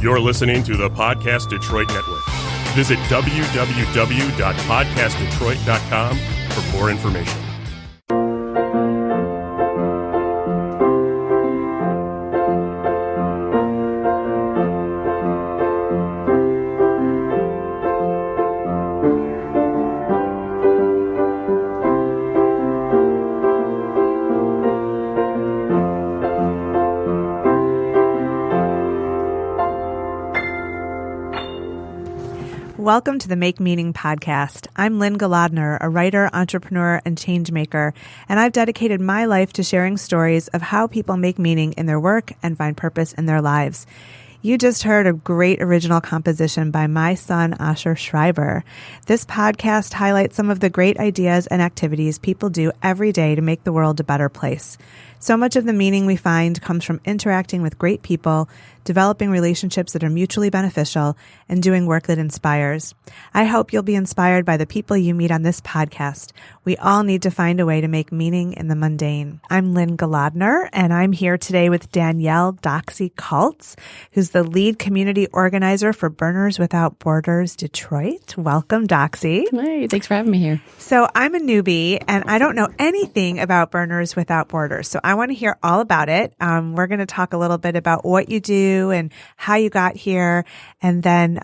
You're listening to the Podcast Detroit Network. Visit www.podcastdetroit.com for more information. Welcome to the Make Meaning podcast. I'm Lynn Galadner, a writer, entrepreneur, and change maker, and I've dedicated my life to sharing stories of how people make meaning in their work and find purpose in their lives. You just heard a great original composition by my son, Asher Schreiber. This podcast highlights some of the great ideas and activities people do every day to make the world a better place. So much of the meaning we find comes from interacting with great people, developing relationships that are mutually beneficial, and doing work that inspires. I hope you'll be inspired by the people you meet on this podcast. We all need to find a way to make meaning in the mundane. I'm Lynn Galadner, and I'm here today with Danielle Doxie Kaltz, who's the lead community organizer for Burners Without Borders Detroit. Welcome, Doxie. Hey, thanks for having me here. So I'm a newbie, and I don't know anything about Burners Without Borders, so I want to hear all about it. We're going to talk a little bit about what you do and how you got here, and then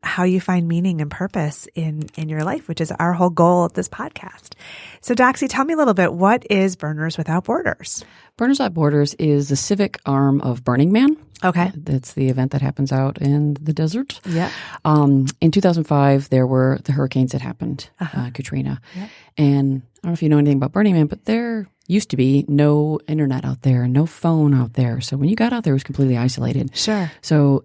how you find meaning and purpose in your life, which is our whole goal of this podcast. So Doxie, tell me a little bit, what is Burners Without Borders? Burners Without Borders is the civic arm of Burning Man. Okay. That's the event that happens out in the desert. Yeah. In 2005, there were the hurricanes that happened, Katrina. Yep. And I don't know if you know anything about Burning Man, but there used to be no internet out there, no phone out there. So when you got out there, it was completely isolated. Sure. So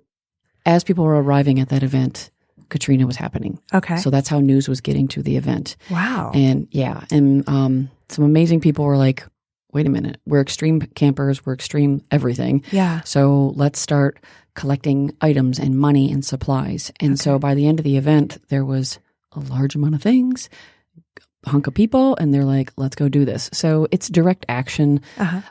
as people were arriving at that event, Katrina was happening. Okay. So that's how news was getting to the event. Wow. And yeah, and some amazing people were like, wait a minute, we're extreme campers, we're extreme everything. Yeah. So let's start collecting items and money and supplies. And so by the end of the event, there was a large amount of things, a hunk of people, and they're like, let's go do this. So it's direct action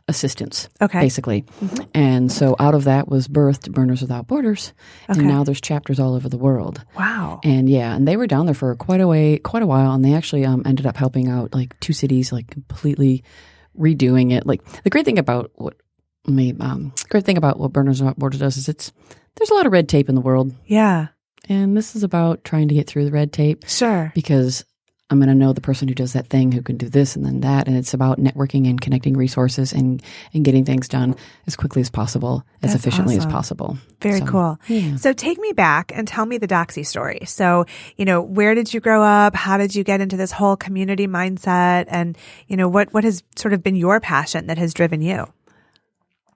assistance, basically. Mm-hmm. And so out of that was birthed Burners Without Borders. And now there's chapters all over the world. Wow. And yeah, and they were down there for quite a while, and they actually ended up helping out like 2 cities, like completely redoing it. Like the great thing about what Burners Without Borders does is there's a lot of red tape in the world. Yeah. And this is about trying to get through the red tape. Sure. Because I'm going to know the person who does that thing, who can do this and then that. And it's about networking and connecting resources and getting things done as quickly as possible, as efficiently as possible. Very cool. Yeah. So take me back and tell me the Doxie story. So, where did you grow up? How did you get into this whole community mindset? And, what has sort of been your passion that has driven you?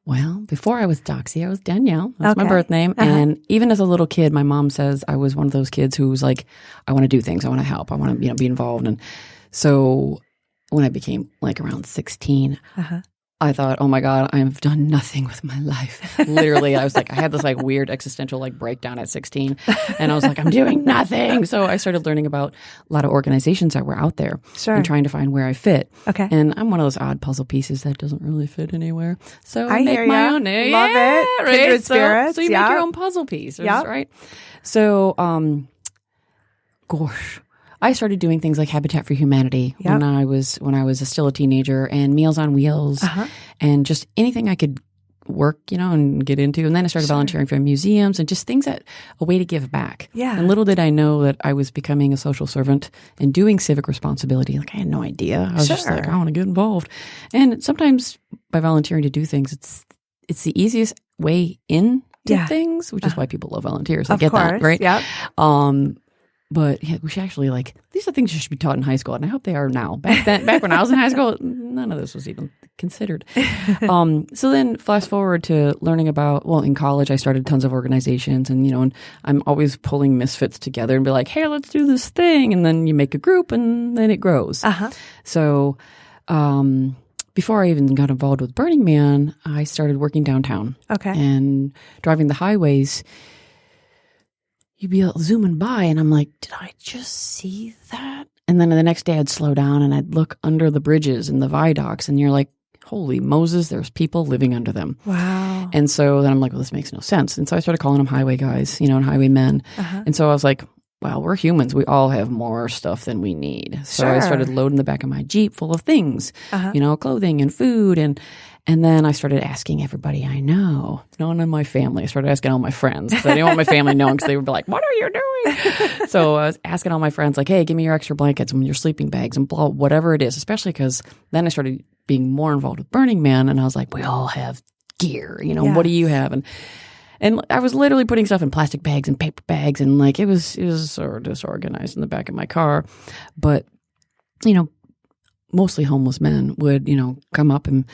Well, before I was Doxie, I was Danielle. That's my birth name. And even as a little kid, my mom says I was one of those kids who was like, I want to do things. I want to help. I want to, be involved. And so when I became like around 16, I thought, oh my God, I've done nothing with my life. Literally, I was like, I had this like weird existential like breakdown at 16. And I was like, I'm doing nothing. So I started learning about a lot of organizations that were out there and trying to find where I fit. Okay. And I'm one of those odd puzzle pieces that doesn't really fit anywhere. So I make my own. Love it. Right? Kindred spirits. So you make your own puzzle piece, right? So, gosh. I started doing things like Habitat for Humanity when I was still a teenager, and Meals on Wheels, and just anything I could work, and get into. And then I started volunteering for museums and just things a way to give back. Yeah. And little did I know that I was becoming a social servant and doing civic responsibility. Like I had no idea. I was just like, I want to get involved. And sometimes by volunteering to do things, it's the easiest way in to things, which is why people love volunteers. I get that, right? Yeah. But yeah, we should actually these are things you should be taught in high school, and I hope they are now. Back when I was in high school, none of this was even considered. So then flash forward to learning about, in college I started tons of organizations, and and I'm always pulling misfits together and be like, hey, let's do this thing. And then you make a group and then it grows. So before I even got involved with Burning Man, I started working downtown. And driving the highways. You'd be zooming by, and I'm like, did I just see that? And then the next day I'd slow down and I'd look under the bridges and the viaducts, and you're like, holy Moses, there's people living under them. Wow. And so then I'm like, well, this makes no sense. And so I started calling them highway guys, and highwaymen. And so I was like, well, we're humans. We all have more stuff than we need. So I started loading the back of my Jeep full of things, clothing and food. And then I started asking everybody I know. No one in my family. I started asking all my friends. So I didn't want my family knowing because they would be like, what are you doing? So I was asking all my friends, like, hey, give me your extra blankets and your sleeping bags and blah, whatever it is. Especially because then I started being more involved with Burning Man. And I was like, we all have gear. What do you have? And I was literally putting stuff in plastic bags and paper bags, and like it was sort of disorganized in the back of my car. But, mostly homeless men would, come up and,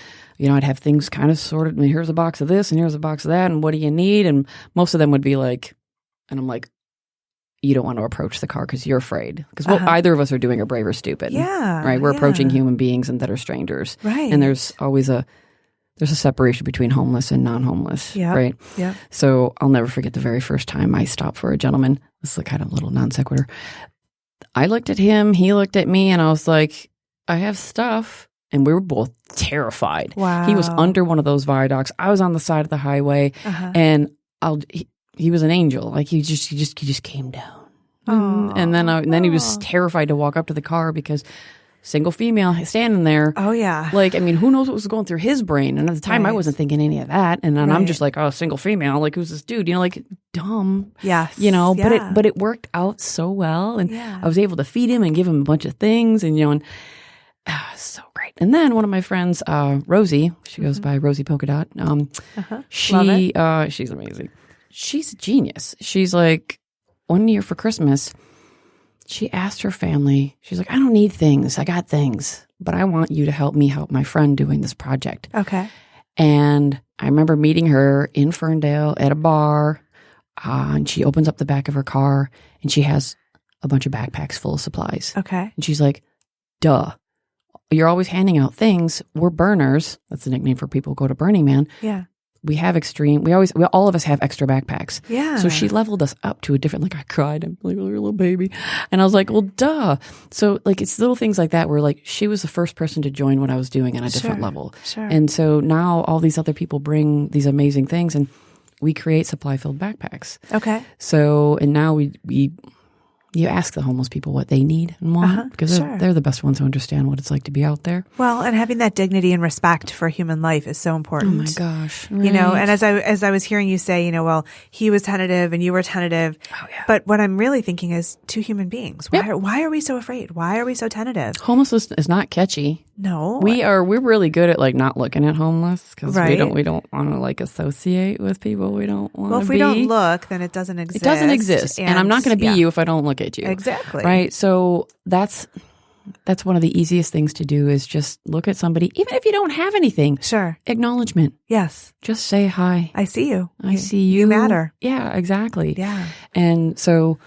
I'd have things kind of sorted. I mean, here's a box of this and here's a box of that, and what do you need? And most of them would be like, and I'm like, you don't want to approach the car because you're afraid. Because what either of us are doing are brave or stupid. Yeah. Right? We're approaching human beings and that are strangers. Right. And there's always there's a separation between homeless and non-homeless, right? Yeah. So I'll never forget the very first time I stopped for a gentleman. This is a kind of little non sequitur. I looked at him, he looked at me, and I was like, I have stuff. And we were both terrified. Wow. He was under one of those viaducts. I was on the side of the highway, and he was an angel. Like he just came down. And then he was terrified to walk up to the car because single female standing there. Oh, yeah. Like, I mean, who knows what was going through his brain? And at the time, I wasn't thinking any of that. And then I'm just like, oh, single female. Like, who's this dude? like, dumb. Yes. But it worked out so well. And I was able to feed him and give him a bunch of things. And, so great. And then one of my friends, Rosie, she goes by Rosie Polka Dot. She's amazing. She's a genius. She's like, one year for Christmas, she asked her family, she's like, I don't need things. I got things, but I want you to help me help my friend doing this project. Okay. And I remember meeting her in Ferndale at a bar, and she opens up the back of her car, and she has a bunch of backpacks full of supplies. Okay. And she's like, duh, you're always handing out things. We're burners. That's the nickname for people who go to Burning Man. Yeah. We have all of us have extra backpacks. Yeah. So she leveled us up to a different, like I cried. I'm like a little baby. And I was like, well, duh. So like, it's little things like that where like, she was the first person to join what I was doing on a different level. Sure. And so now all these other people bring these amazing things and we create supply filled backpacks. Okay. So, and now you ask the homeless people what they need and want because they're the best ones who understand what it's like to be out there. Well, and having that dignity and respect for human life is so important. Oh my gosh. Right. And as I was hearing you say, well, he was tentative and you were tentative. Oh, yeah. But what I'm really thinking is two human beings. Why are we so afraid? Why are we so tentative? Homelessness is not catchy. No. We're really good at like not looking at homeless because we don't want to like associate with people we don't want to be. Well, if we don't look, then it doesn't exist. It doesn't exist. And I'm not going to be you if I don't look at you. Exactly. Right. So that's one of the easiest things to do is just look at somebody, even if you don't have anything. Sure. Acknowledgement. Yes. Just say hi. I see you. I see you. You matter. Yeah, exactly. Yeah. And so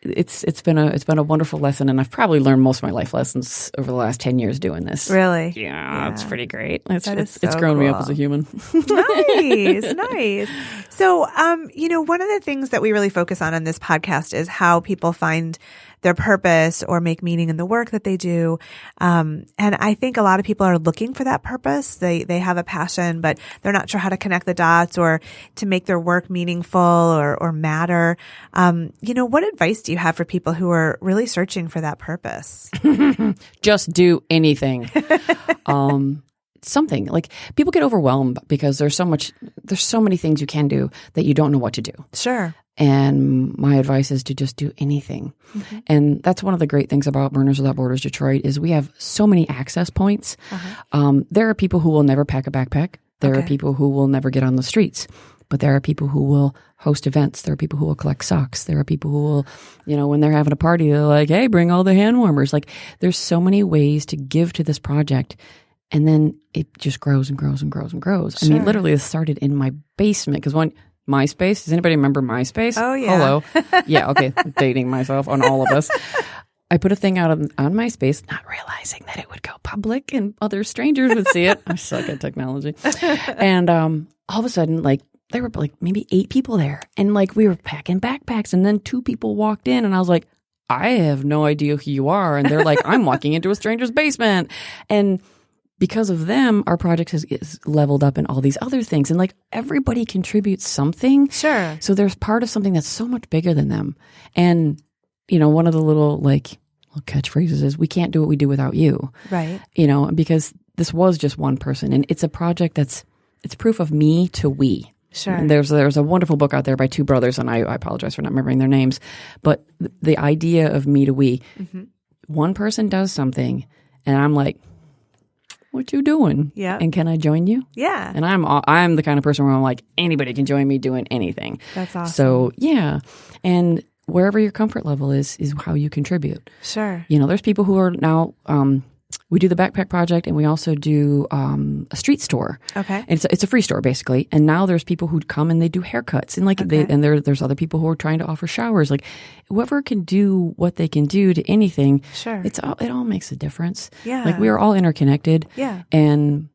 it's been a wonderful lesson, and I've probably learned most of my life lessons over the last 10 years doing this. Really? Yeah. It's pretty great. It's grown me up as a human. Nice. So, one of the things that we really focus on this podcast is how people find their purpose or make meaning in the work that they do. And I think a lot of people are looking for that purpose. They have a passion, but they're not sure how to connect the dots or to make their work meaningful or matter. What advice do you have for people who are really searching for that purpose? Just do anything. Something like people get overwhelmed because there's so many things you can do that you don't know what to do. Sure. And my advice is to just do anything. Mm-hmm. And that's one of the great things about Burners Without Borders Detroit is we have so many access points. There are people who will never pack a backpack. There are people who will never get on the streets. But there are people who will host events. There are people who will collect socks. There are people who will, when they're having a party, they're like, hey, bring all the hand warmers. Like there's so many ways to give to this project. And then it just grows and grows and grows and grows. Sure. I mean, literally it started in my basement because MySpace. Does anybody remember MySpace? Oh, yeah. Hello. Yeah, okay. Dating myself on all of us. I put a thing out on MySpace, not realizing that it would go public and other strangers would see it. I suck at technology. And all of a sudden, like, there were like maybe 8 people there. And like we were packing backpacks and then 2 people walked in and I was like, I have no idea who you are. And they're like, I'm walking into a stranger's basement. And because of them, our project is leveled up in all these other things. And like everybody contributes something. Sure. So there's part of something that's so much bigger than them. And, you know, one of the little catchphrases is, we can't do what we do without you. Right. You know, because this was just one person. And it's a project it's proof of me to we. Sure. And there's a wonderful book out there by two brothers, and I apologize for not remembering their names. But the idea of me to we, one person does something, and I'm like, what you doing? Yeah. And can I join you? Yeah. And I'm the kind of person where I'm like, anybody can join me doing anything. That's awesome. So yeah. And wherever your comfort level is how you contribute. Sure. You know, there's people who are now, we do the backpack project, and we also do a street store. Okay. And it's a free store basically. And now there's people who come and they do haircuts, and there's other people who are trying to offer showers. Like whoever can do what they can do to anything. Sure. It all makes a difference. Yeah. Like we are all interconnected. Yeah. And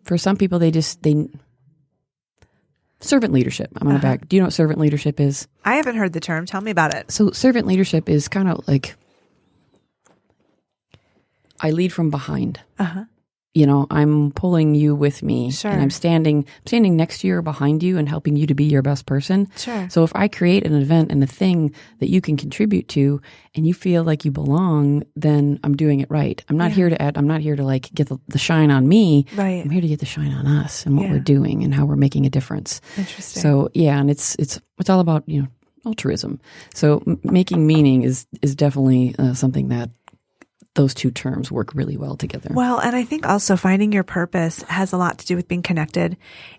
for some people, they servant leadership. I'm going to back. Do you know what servant leadership is? I haven't heard the term. Tell me about it. So servant leadership is kind of like, I lead from behind. You know, I'm pulling you with me, Sure. and I'm standing next to you or behind you and helping you to be your best person. Sure. So if I create an event and a thing that you can contribute to, and you feel like you belong, then I'm doing it right. I'm not here to like get the shine on me. Right. I'm here to get the shine on us and what we're doing and how we're making a difference. Interesting. So yeah, and it's all about, you know, altruism. So making meaning is definitely something that those two terms work really well together. Well, and I think also finding your purpose has a lot to do with being connected.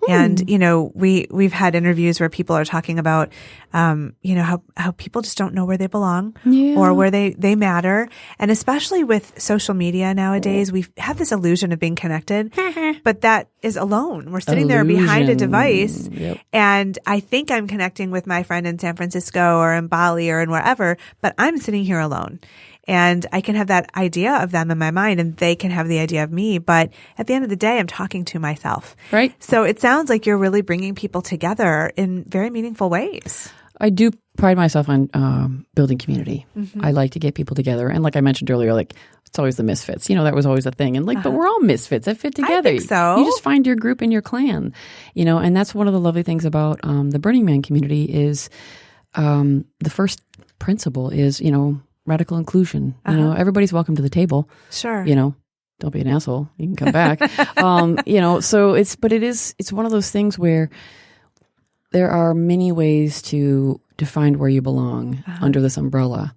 And, you know, we've had interviews where people are talking about, you know, how people just don't know where they belong or where they matter. And especially with social media nowadays, we have this illusion of being connected, but that is alone. We're sitting there behind a device. Yep. And I think I'm connecting with my friend in San Francisco or in Bali or in wherever, but I'm sitting here alone. And I can have that idea of them in my mind, and they can have the idea of me. But at the end of the day, I'm talking to myself. Right. So it sounds like you're really bringing people together in very meaningful ways. I do pride myself on building community. I like to get people together. And like I mentioned earlier, like it's always the misfits. You know, that was always a thing. And like, but we're all misfits that fit together. I think so. You just find your group and your clan, you know, and that's one of the lovely things about the Burning Man community is the first principle is, you know, radical inclusion. You know, everybody's welcome to the table. Sure. You know, don't be an asshole. You can come back. You know, so it's one of those things where there are many ways to find where you belong under this umbrella.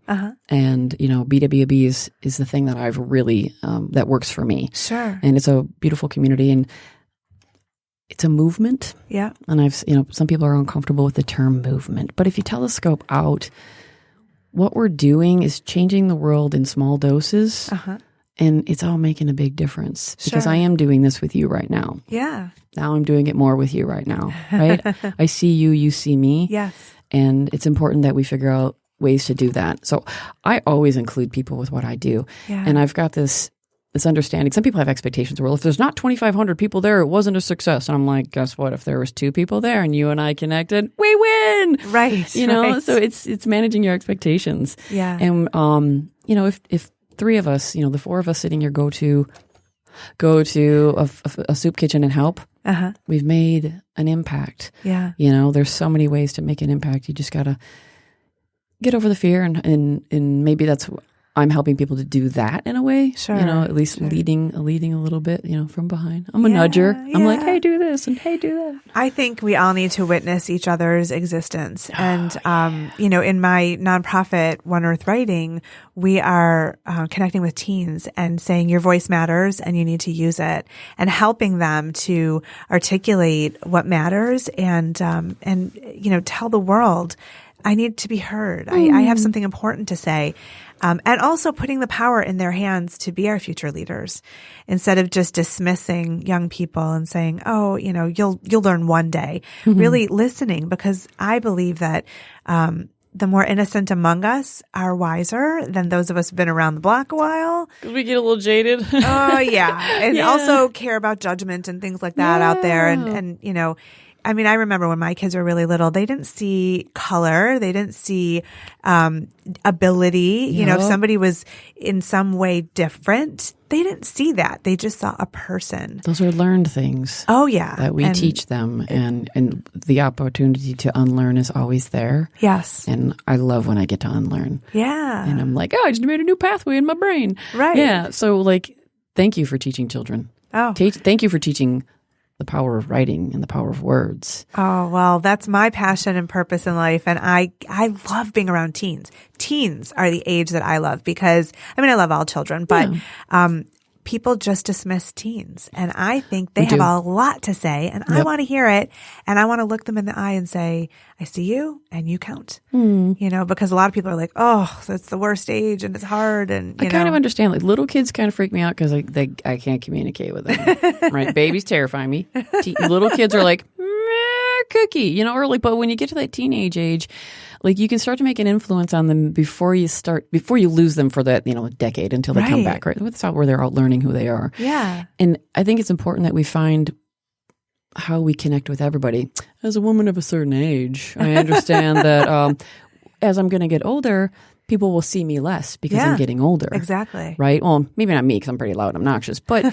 And, you know, BWB is the thing that I've really, that works for me. Sure. And it's a beautiful community, and it's a movement. Yeah. And some people are uncomfortable with the term movement, but if you telescope out, what we're doing is changing the world in small doses, and it's all making a big difference because I am doing this with you right now. Yeah. Now I'm doing it more with you right now, right? I see you, you see me. Yes. And it's important that we figure out ways to do that. So I always include people with what I do. Yeah. And I've got this understanding. Some people have expectations. Well, if there's not 2,500 people there, it wasn't a success. And I'm like, guess what? If there was 2 people there and you and I connected, we win. Right. You know, right. so it's managing your expectations. Yeah. And, you know, if 3 of us, you know, the 4 of us sitting here go to a soup kitchen and help, we've made an impact. Yeah. You know, there's so many ways to make an impact. You just got to get over the fear and maybe that's I'm helping people to do that in a way. Sure. You know, at least leading a little bit, you know, from behind. I'm a nudger. I'm like, hey, do this and hey, do that. I think we all need to witness each other's existence. And, you know, in my nonprofit, One Earth Writing, we are connecting with teens and saying your voice matters and you need to use it and helping them to articulate what matters and, you know, tell the world, I need to be heard. I have something important to say. And also putting the power in their hands to be our future leaders instead of just dismissing young people and saying, oh, you know, you'll learn one day. Really listening, because I believe that the more innocent among us are wiser than those of us who've been around the block a while. Because we get a little jaded. Oh, yeah. And also care about judgment and things like that out there. And, you know, I mean, I remember when my kids were really little, they didn't see color. They didn't see ability. You know, if somebody was in some way different, they didn't see that. They just saw a person. Those are learned things. Oh, yeah. That we teach them. And the opportunity to unlearn is always there. Yes. And I love when I get to unlearn. Yeah. And I'm like, I just made a new pathway in my brain. Right. Yeah. So like, thank you for teaching children. Oh. Thank you for teaching the power of writing and the power of words. Oh, well, that's my passion and purpose in life. And I love being around teens. Teens are the age that I love because, I mean, I love all children, but people just dismiss teens. And I think they have a lot to say, and I want to hear it. And I want to look them in the eye and say, I see you and you count. You know, because a lot of people are like, oh, that's the worst age and it's hard. And I kind of understand. Like little kids kind of freak me out because I can't communicate with them. Right? Babies terrify me. Little kids are like, cookie, you know, or like, but when you get to that teenage age, like you can start to make an influence on them before you lose them for that, you know, decade until they come back, right? That's where they're out learning who they are. Yeah. And I think it's important that we find how we connect with everybody. As a woman of a certain age, I understand that as I'm going to get older, people will see me less because I'm getting older. Exactly. Right? Well, maybe not me because I'm pretty loud and obnoxious. But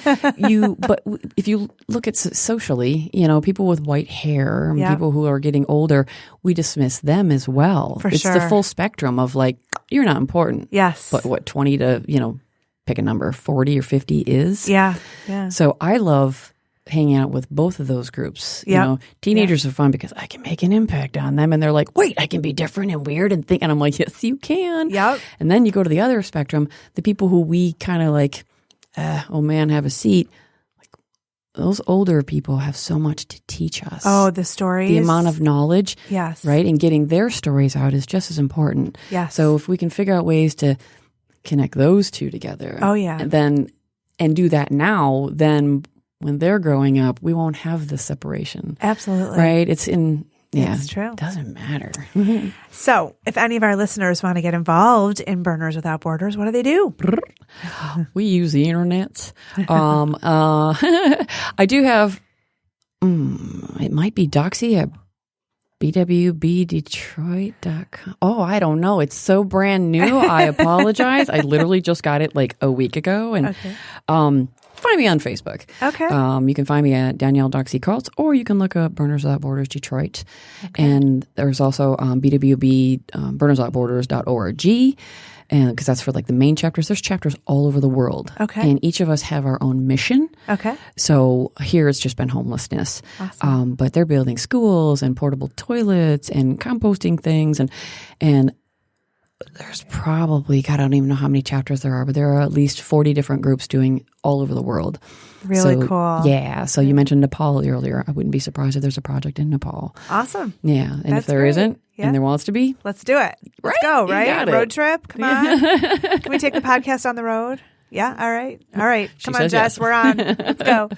if you look at socially, you know, people with white hair, and people who are getting older, we dismiss them as well. For sure. It's the full spectrum of like, you're not important. Yes. But what, 20 to, you know, pick a number, 40 or 50 is? Yeah. Yeah. So I love hanging out with both of those groups. You know, teenagers are fun because I can make an impact on them and they're like, wait, I can be different and weird and think, and I'm like, yes, you can. Yep. And then you go to the other spectrum, the people who we kind of like, oh man, have a seat. Like those older people have so much to teach us. Oh, the stories. The amount of knowledge. Yes. Right. And getting their stories out is just as important. Yes. So if we can figure out ways to connect those two together. Oh, yeah. And do that now, then when they're growing up, we won't have the separation. Absolutely. Right? It's true. It doesn't matter. So if any of our listeners want to get involved in Burners Without Borders, what do they do? We use the internet. I do have, it might be Doxie at BWB Detroit.com. Oh, I don't know. It's so brand new. I apologize. I literally just got it like a week ago. And find me on Facebook. Okay. You can find me at Danielle Doxie Kaltz, or you can look up Burners Without Borders Detroit. Okay. And there's also BWB BurnersWithoutBorders.org. And because that's for like the main chapters. There's chapters all over the world. Okay. And each of us have our own mission. Okay. So here it's just been homelessness. Awesome. But they're building schools and portable toilets and composting things. And there's probably, God, I don't even know how many chapters there are, but there are at least 40 different groups doing all over the world. Really cool. Yeah. So you mentioned Nepal earlier. I wouldn't be surprised if there's a project in Nepal. Awesome. Yeah. And That's if there great. Isn't, and there wants to be, let's do it. Let's go, right? Road trip. Come on. Can we take the podcast on the road? Yeah. All right. Come on, Jess. Yes. We're on. Let's go.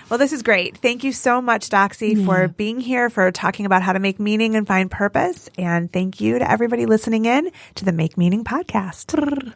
Well, this is great. Thank you so much, Doxie, for being here, for talking about how to make meaning and find purpose. And thank you to everybody listening in to the Make Meaning podcast.